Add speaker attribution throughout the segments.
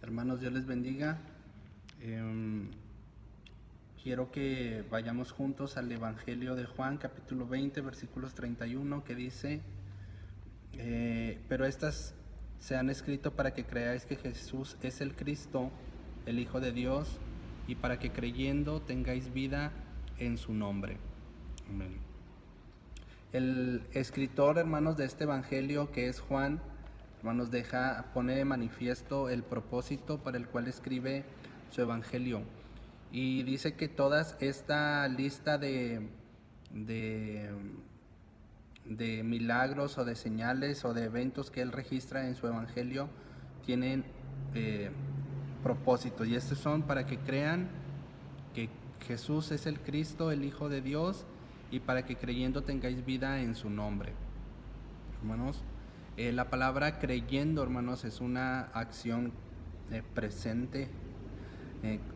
Speaker 1: Hermanos, Dios les bendiga. Quiero que vayamos juntos al Evangelio de Juan, capítulo 20, versículos 31, que dice, pero estas se han escrito para que creáis que Jesús es el Cristo, el Hijo de Dios, y para que creyendo tengáis vida en su nombre. Amén. El escritor, hermanos, de este Evangelio, que es Juan, hermanos, pone de manifiesto el propósito para el cual escribe su Evangelio. Y dice que toda esta lista de milagros o de señales o de eventos que él registra en su Evangelio tienen propósito. Y estos son para que crean que Jesús es el Cristo, el Hijo de Dios, y para que creyendo tengáis vida en su nombre. Hermanos, la palabra creyendo, hermanos, es una acción presente,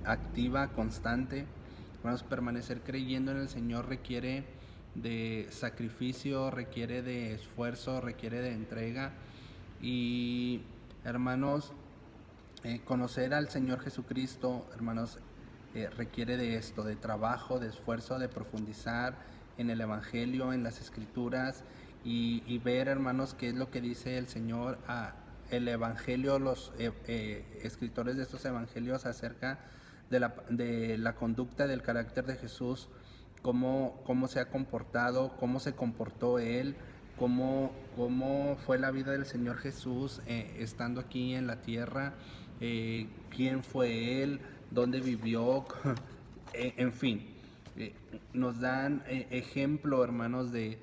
Speaker 1: activa, constante. Hermanos, permanecer creyendo en el Señor requiere de sacrificio, requiere de esfuerzo, requiere de entrega. Y, hermanos, conocer al Señor Jesucristo, hermanos, requiere de esto, de trabajo, de esfuerzo, de profundizar en el Evangelio, en las Escrituras, y ver, hermanos, qué es lo que dice el Señor el Evangelio, los escritores de estos Evangelios acerca de la conducta, del carácter de Jesús, cómo se ha comportado, cómo se comportó Él, cómo fue la vida del Señor Jesús estando aquí en la tierra, quién fue Él, dónde vivió, en fin. Nos dan ejemplo, hermanos, de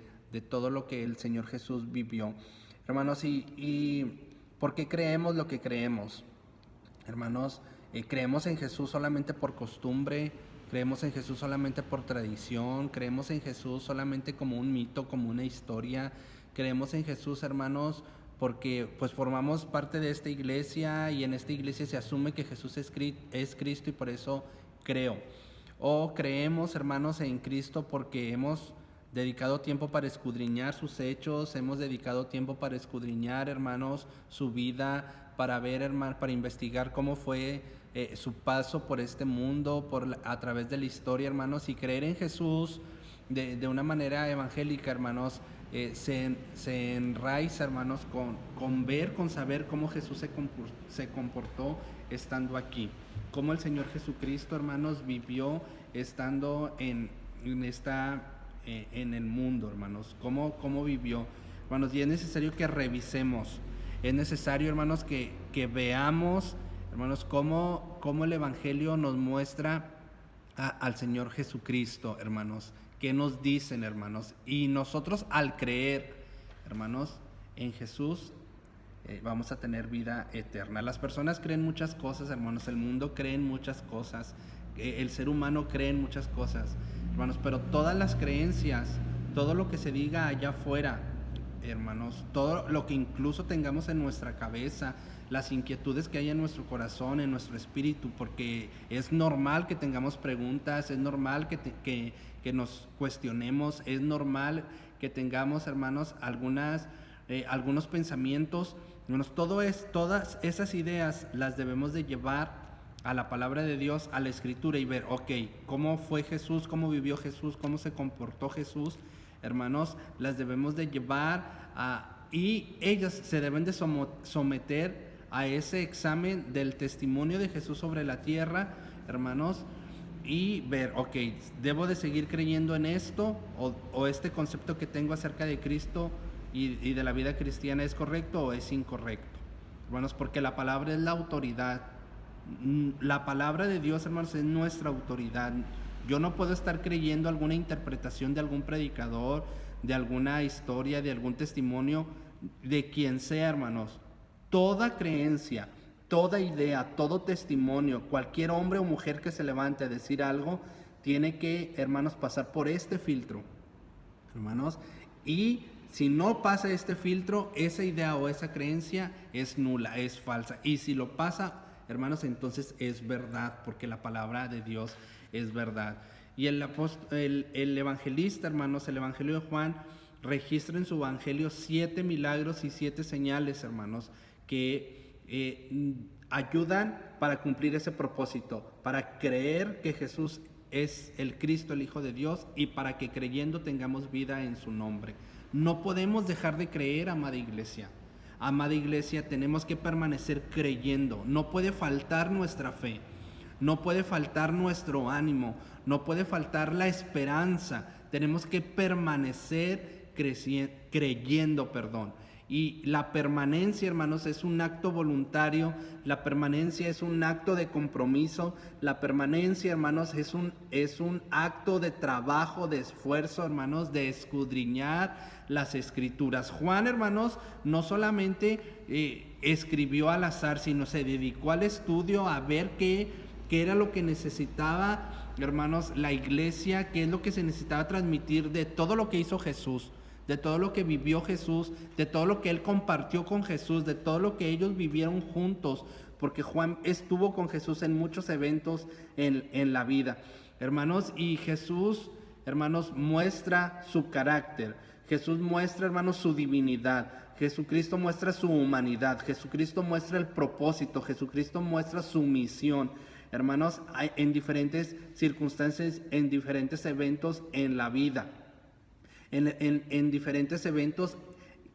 Speaker 1: todo lo que el Señor Jesús vivió. Hermanos, y ¿por qué creemos lo que creemos? Hermanos, creemos en Jesús solamente por costumbre, creemos en Jesús solamente por tradición, creemos en Jesús solamente como un mito, como una historia, creemos en Jesús, hermanos, porque pues formamos parte de esta iglesia y en esta iglesia se asume que Jesús es Cristo y por eso creo. O creemos, hermanos, en Cristo porque hemos dedicado tiempo para escudriñar sus hechos, hemos dedicado tiempo para escudriñar, hermanos, su vida, para ver, hermanos, para investigar cómo fue su paso por este mundo, a través de la historia, hermanos, y creer en Jesús de una manera evangélica, hermanos, se enraiza, hermanos, con saber cómo Jesús se comportó estando aquí, cómo el Señor Jesucristo, hermanos, vivió estando en el mundo, hermanos, cómo vivió, hermanos, y es necesario que revisemos, es necesario, hermanos, que veamos, hermanos, cómo el Evangelio nos muestra al Señor Jesucristo, hermanos, qué nos dicen, hermanos, y nosotros al creer, hermanos, en Jesús, vamos a tener vida eterna. Las personas creen muchas cosas, hermanos, el mundo cree en muchas cosas, el ser humano cree en muchas cosas, hermanos, pero todas las creencias, todo lo que se diga allá afuera, hermanos, todo lo que incluso tengamos en nuestra cabeza, las inquietudes que hay en nuestro corazón, en nuestro espíritu, porque es normal que tengamos preguntas, es normal que nos cuestionemos, es normal que tengamos, hermanos, algunos pensamientos, hermanos, todas esas ideas las debemos de llevar a la palabra de Dios, a la Escritura y ver, cómo fue Jesús, cómo vivió Jesús, cómo se comportó Jesús, hermanos, las debemos de llevar y ellas se deben de someter a ese examen del testimonio de Jesús sobre la tierra, hermanos, y ver, debo de seguir creyendo en esto o este concepto que tengo acerca de Cristo y de la vida cristiana es correcto o es incorrecto, hermanos, porque la palabra es la autoridad. La palabra de Dios, hermanos, es nuestra autoridad. Yo no puedo estar creyendo alguna interpretación de algún predicador, de alguna historia, de algún testimonio, de quien sea, hermanos. Toda creencia, toda idea, todo testimonio, cualquier hombre o mujer que se levante a decir algo, tiene que, hermanos, pasar por este filtro, hermanos, y si no pasa este filtro, esa idea o esa creencia es nula, es falsa, y si lo pasa, hermanos, entonces es verdad, porque la palabra de Dios es verdad. Y el evangelista, hermanos, el Evangelio de Juan registra en su Evangelio 7 milagros y 7 señales, hermanos, que ayudan para cumplir ese propósito, para creer que Jesús es el Cristo, el Hijo de Dios, y para que creyendo tengamos vida en su nombre. No podemos dejar de creer, amada iglesia. Amada iglesia, tenemos que permanecer creyendo. No puede faltar nuestra fe, no puede faltar nuestro ánimo, no puede faltar la esperanza. Tenemos que permanecer creyendo. Y la permanencia, hermanos, es un acto voluntario, la permanencia es un acto de compromiso, la permanencia, hermanos, es un acto de trabajo, de esfuerzo, hermanos, de escudriñar las Escrituras. Juan, hermanos, no solamente escribió al azar, sino se dedicó al estudio, a ver qué era lo que necesitaba, hermanos, la iglesia, qué es lo que se necesitaba transmitir de todo lo que hizo Jesús, de todo lo que vivió Jesús, de todo lo que él compartió con Jesús, de todo lo que ellos vivieron juntos, porque Juan estuvo con Jesús en muchos eventos en la vida, hermanos. Y Jesús, hermanos, muestra su carácter, Jesús muestra, hermanos, su divinidad, Jesucristo muestra su humanidad, Jesucristo muestra el propósito, Jesucristo muestra su misión, hermanos, en diferentes circunstancias, en diferentes eventos en la vida. En diferentes eventos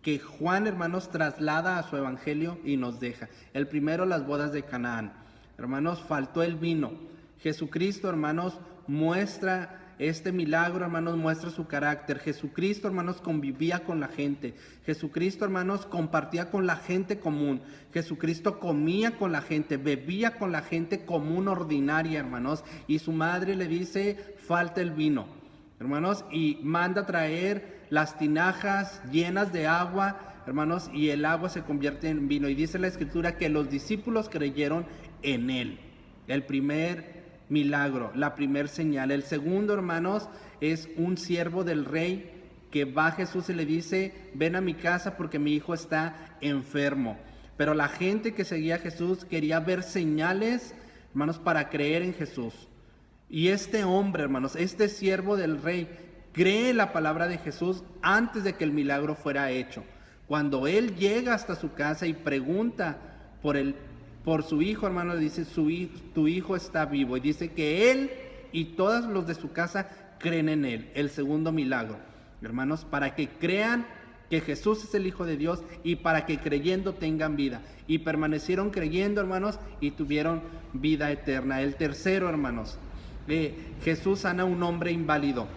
Speaker 1: que Juan, hermanos, traslada a su evangelio y nos deja. El primero, las bodas de Canaán. Hermanos, faltó el vino. Jesucristo, hermanos, muestra este milagro, hermanos, muestra su carácter. Jesucristo, hermanos, convivía con la gente. Jesucristo, hermanos, compartía con la gente común. Jesucristo comía con la gente, bebía con la gente común, ordinaria, hermanos. Y su madre le dice, falta el vino, hermanos, y manda traer las tinajas llenas de agua, hermanos, y el agua se convierte en vino. Y dice la Escritura que los discípulos creyeron en él. El primer milagro, la primer señal. El segundo, hermanos, es un siervo del rey que va a Jesús y le dice, ven a mi casa porque mi hijo está enfermo. Pero la gente que seguía a Jesús quería ver señales, hermanos, para creer en Jesús. Y este hombre, hermanos, este siervo del rey, cree la palabra de Jesús antes de que el milagro fuera hecho. Cuando él llega hasta su casa y pregunta por su hijo, hermano, le dice, tu hijo está vivo. Y dice que él y todos los de su casa creen en él. El segundo milagro, hermanos, para que crean que Jesús es el Hijo de Dios y para que creyendo tengan vida. Y permanecieron creyendo, hermanos, y tuvieron vida eterna. El tercero, hermanos, Jesús sana a un hombre inválido.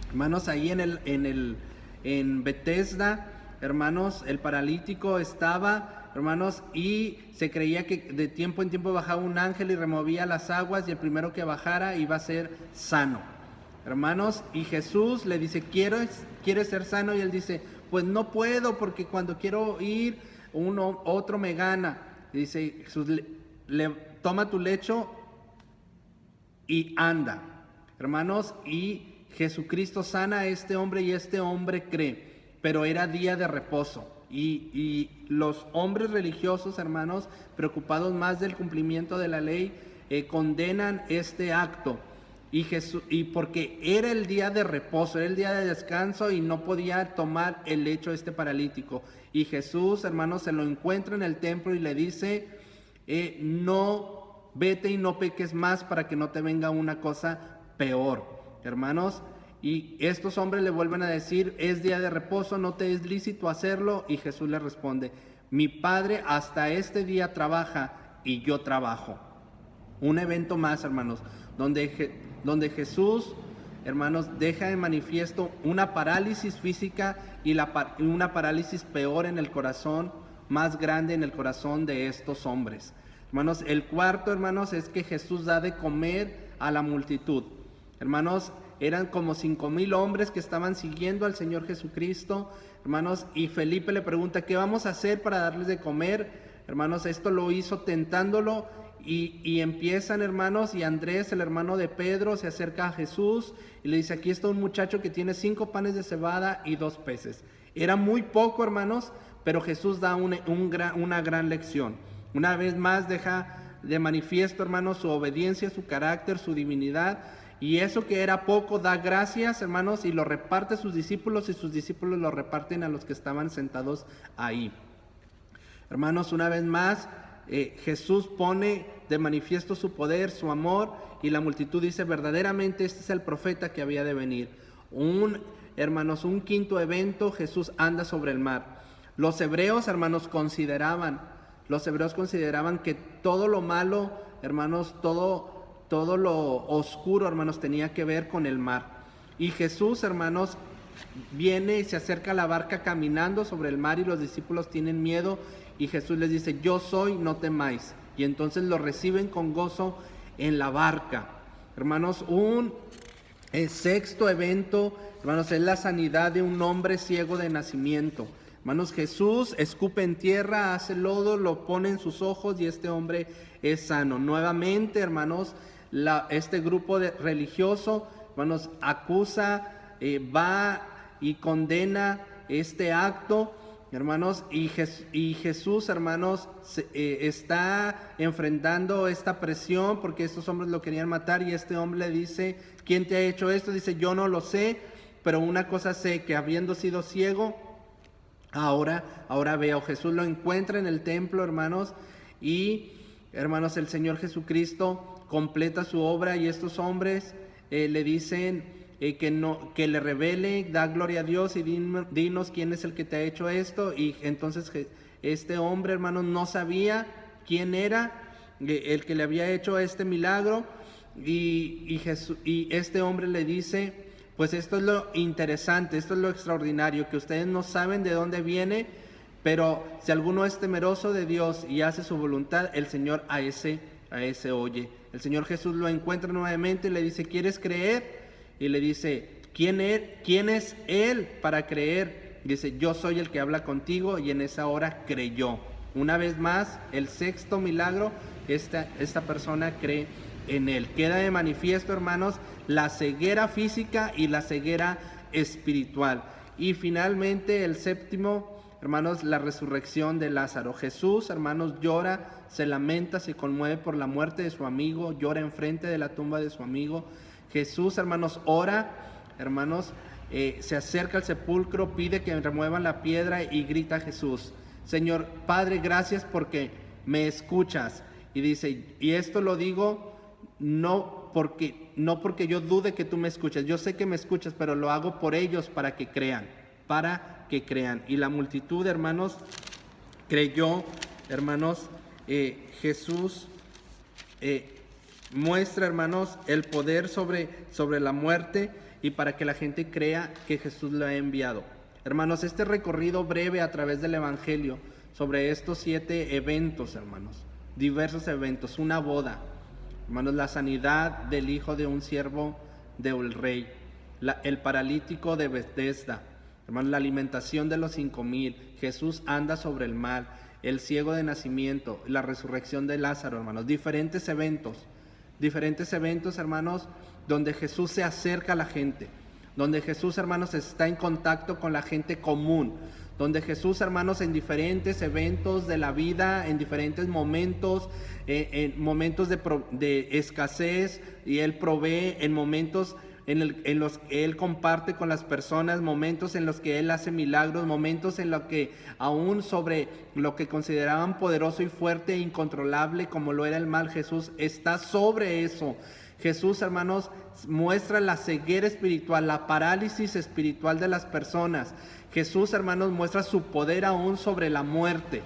Speaker 1: Hermanos, ahí en Betesda, hermanos, el paralítico estaba, hermanos, y se creía que de tiempo en tiempo bajaba un ángel y removía las aguas, y el primero que bajara iba a ser sano, hermanos. Y Jesús le dice, ¿quieres ser sano? Y él dice, pues no puedo, porque cuando quiero ir, otro me gana. Y dice Jesús, toma tu lecho y anda, hermanos. Y Jesucristo sana a este hombre y este hombre cree, pero era día de reposo. Y los hombres religiosos, hermanos, preocupados más del cumplimiento de la ley, condenan este acto. Y porque era el día de reposo, era el día de descanso, y no podía tomar el lecho este paralítico. Y Jesús, hermanos, se lo encuentra en el templo y le dice, no, vete y no peques más para que no te venga una cosa peor, hermanos. Y estos hombres le vuelven a decir, es día de reposo, no te es lícito hacerlo. Y Jesús le responde, mi Padre hasta este día trabaja y yo trabajo. Un evento más, hermanos, donde Jesús, hermanos, deja de manifiesto una parálisis física y una parálisis peor en el corazón, más grande en el corazón de estos hombres. Hermanos, el cuarto, hermanos, es que Jesús da de comer a la multitud. Hermanos, eran como 5,000 hombres que estaban siguiendo al Señor Jesucristo, hermanos, y Felipe le pregunta, ¿qué vamos a hacer para darles de comer? Hermanos, esto lo hizo tentándolo, y empiezan, hermanos, y Andrés, el hermano de Pedro, se acerca a Jesús y le dice, aquí está un muchacho que tiene 5 panes de cebada y 2 peces. Era muy poco, hermanos, pero Jesús da una gran lección. Una vez más deja de manifiesto, hermanos, su obediencia, su carácter, su divinidad. Y eso que era poco, da gracias, hermanos, y lo reparte a sus discípulos, y sus discípulos lo reparten a los que estaban sentados ahí. Hermanos, una vez más, Jesús pone de manifiesto su poder, su amor, y la multitud dice: verdaderamente este es el profeta que había de venir. Hermanos, un quinto evento: Jesús anda sobre el mar. Los hebreos, hermanos, consideraban que todo lo malo, hermanos, todo lo oscuro, hermanos, tenía que ver con el mar. Y Jesús, hermanos, viene y se acerca a la barca caminando sobre el mar, y los discípulos tienen miedo, y Jesús les dice: yo soy, no temáis. Y entonces lo reciben con gozo en la barca. Hermanos, un sexto evento, hermanos, es la sanidad de un hombre ciego de nacimiento. Hermanos, Jesús escupe en tierra, hace lodo, lo pone en sus ojos y este hombre es sano. Nuevamente, hermanos, este grupo religioso, hermanos, acusa, va y condena este acto, hermanos, y Jesús, hermanos, está enfrentando esta presión porque estos hombres lo querían matar, y este hombre le dice: ¿quién te ha hecho esto? Dice: yo no lo sé, pero una cosa sé, que habiendo sido ciego, ahora veo. Jesús lo encuentra en el templo, hermanos, y hermanos, el Señor Jesucristo completa su obra, y estos hombres le dicen que le revele, da gloria a Dios y dinos quién es el que te ha hecho esto. Y entonces este hombre, hermanos, no sabía quién era el que le había hecho este milagro, y este hombre le dice: pues esto es lo interesante, esto es lo extraordinario, que ustedes no saben de dónde viene, pero si alguno es temeroso de Dios y hace su voluntad, el Señor a ese oye. El Señor Jesús lo encuentra nuevamente y le dice: ¿quieres creer? Y le dice: ¿quién es Él para creer? Y dice: yo soy el que habla contigo. Y en esa hora creyó. Una vez más, el sexto milagro, esta persona cree en Él. Queda de manifiesto, hermanos, la ceguera física y la ceguera espiritual. Y finalmente, el séptimo, hermanos, la resurrección de Lázaro. Jesús, hermanos, llora, se lamenta, se conmueve por la muerte de su amigo, llora enfrente de la tumba de su amigo. Jesús, hermanos, ora, hermanos, se acerca al sepulcro, pide que remuevan la piedra y grita a Jesús: Señor, Padre, gracias porque me escuchas. Y dice: y esto lo digo no porque yo dude que tú me escuchas, yo sé que me escuchas, pero lo hago por ellos, para que crean. Y la multitud, hermanos, creyó. Hermanos, Jesús muestra, hermanos, el poder sobre la muerte, y para que la gente crea que Jesús lo ha enviado. Hermanos, este recorrido breve a través del Evangelio sobre estos 7 eventos, hermanos, diversos eventos: una boda, hermanos, la sanidad del hijo de un siervo del rey, el paralítico de Betesda, hermanos, la alimentación de los 5,000, Jesús anda sobre el mar, el ciego de nacimiento, la resurrección de Lázaro, hermanos, diferentes eventos, hermanos, donde Jesús se acerca a la gente, donde Jesús, hermanos, está en contacto con la gente común, donde Jesús, hermanos, en diferentes eventos de la vida, en diferentes momentos, en momentos de escasez, y Él provee, en momentos en los que Él comparte con las personas, momentos en los que Él hace milagros, momentos en los que aún sobre lo que consideraban poderoso y fuerte e incontrolable como lo era el mal, Jesús está sobre eso. Jesús, hermanos, muestra la ceguera espiritual, la parálisis espiritual de las personas. Jesús, hermanos, muestra su poder aún sobre la muerte.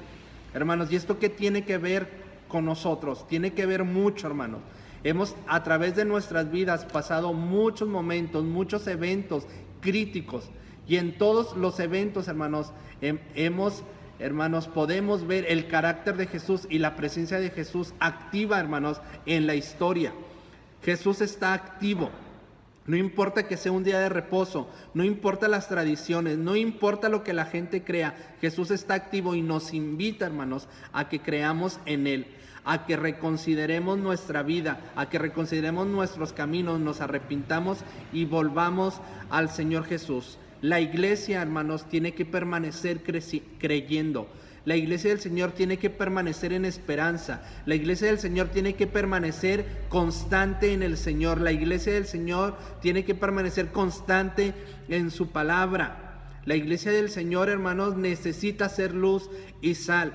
Speaker 1: Hermanos, ¿y esto qué tiene que ver con nosotros? Tiene que ver mucho, hermanos. Hemos a través de nuestras vidas pasado muchos momentos, muchos eventos críticos, y en todos los eventos, hermanos, podemos ver el carácter de Jesús y la presencia de Jesús activa, hermanos, en la historia. Jesús está activo. No importa que sea un día de reposo, no importa las tradiciones, no importa lo que la gente crea, Jesús está activo y nos invita, hermanos, a que creamos en Él, a que reconsideremos nuestra vida, a que reconsideremos nuestros caminos, nos arrepintamos y volvamos al Señor Jesús. La iglesia, hermanos, tiene que permanecer creyendo. La iglesia del Señor tiene que permanecer en esperanza. La iglesia del Señor tiene que permanecer constante en el Señor. La iglesia del Señor tiene que permanecer constante en su palabra. La iglesia del Señor, hermanos, necesita ser luz y sal.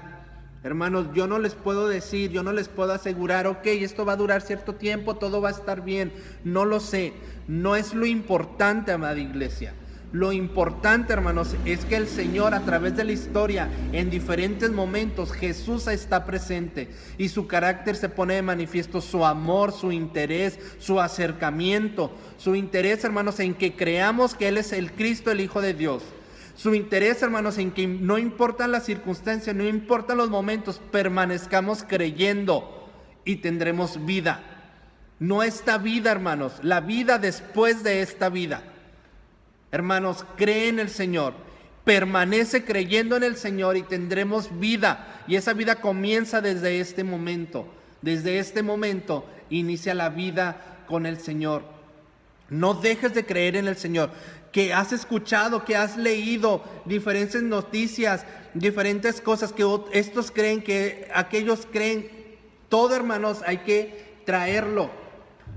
Speaker 1: Hermanos, yo no les puedo decir, yo no les puedo asegurar, ok, esto va a durar cierto tiempo, todo va a estar bien. No lo sé. No es lo importante, amada iglesia. Lo importante, hermanos, es que el Señor, a través de la historia, en diferentes momentos, Jesús está presente y su carácter se pone de manifiesto, su amor, su interés, su acercamiento, su interés, hermanos, en que creamos que Él es el Cristo, el Hijo de Dios. Su interés, hermanos, en que no importan las circunstancias, no importan los momentos, permanezcamos creyendo y tendremos vida. No esta vida, hermanos, la vida después de esta vida. Hermanos, cree en el Señor, permanece creyendo en el Señor y tendremos vida. Y esa vida comienza desde este momento. Desde este momento inicia la vida con el Señor. No dejes de creer en el Señor. Que has escuchado, que has leído diferentes noticias, diferentes cosas que estos creen, que aquellos creen. Todo, hermanos, hay que traerlo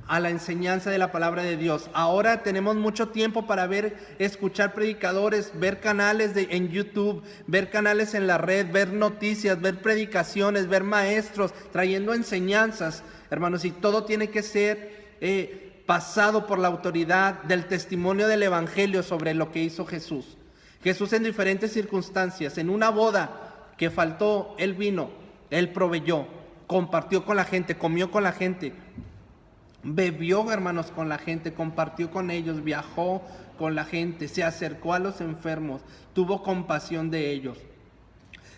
Speaker 1: a la enseñanza de la palabra de Dios. Ahora tenemos mucho tiempo para escuchar predicadores, ver canales en YouTube, ver canales en la red, ver noticias, ver predicaciones, ver maestros trayendo enseñanzas, hermanos, y todo tiene que ser pasado por la autoridad del testimonio del evangelio sobre lo que hizo Jesús. Jesús, en diferentes circunstancias, en una boda que faltó, Él vino, Él proveyó, compartió con la gente, comió con la gente, bebió, hermanos, con la gente, compartió con ellos, viajó con la gente, se acercó a los enfermos, tuvo compasión de ellos.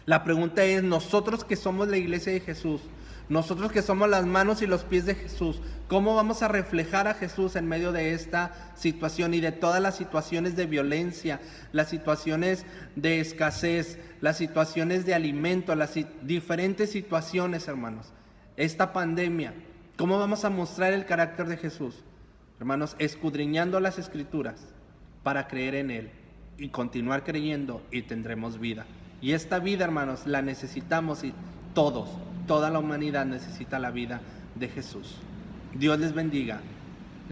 Speaker 1: La pregunta es, nosotros que somos la iglesia de Jesús, nosotros que somos las manos y los pies de Jesús, ¿cómo vamos a reflejar a Jesús en medio de esta situación y de todas las situaciones de violencia, las situaciones de escasez, las situaciones de alimento, las diferentes situaciones, hermanos? Esta pandemia, ¿cómo vamos a mostrar el carácter de Jesús? Hermanos, escudriñando las Escrituras para creer en Él y continuar creyendo, y tendremos vida. Y esta vida, hermanos, la necesitamos, y toda la humanidad necesita la vida de Jesús. Dios les bendiga.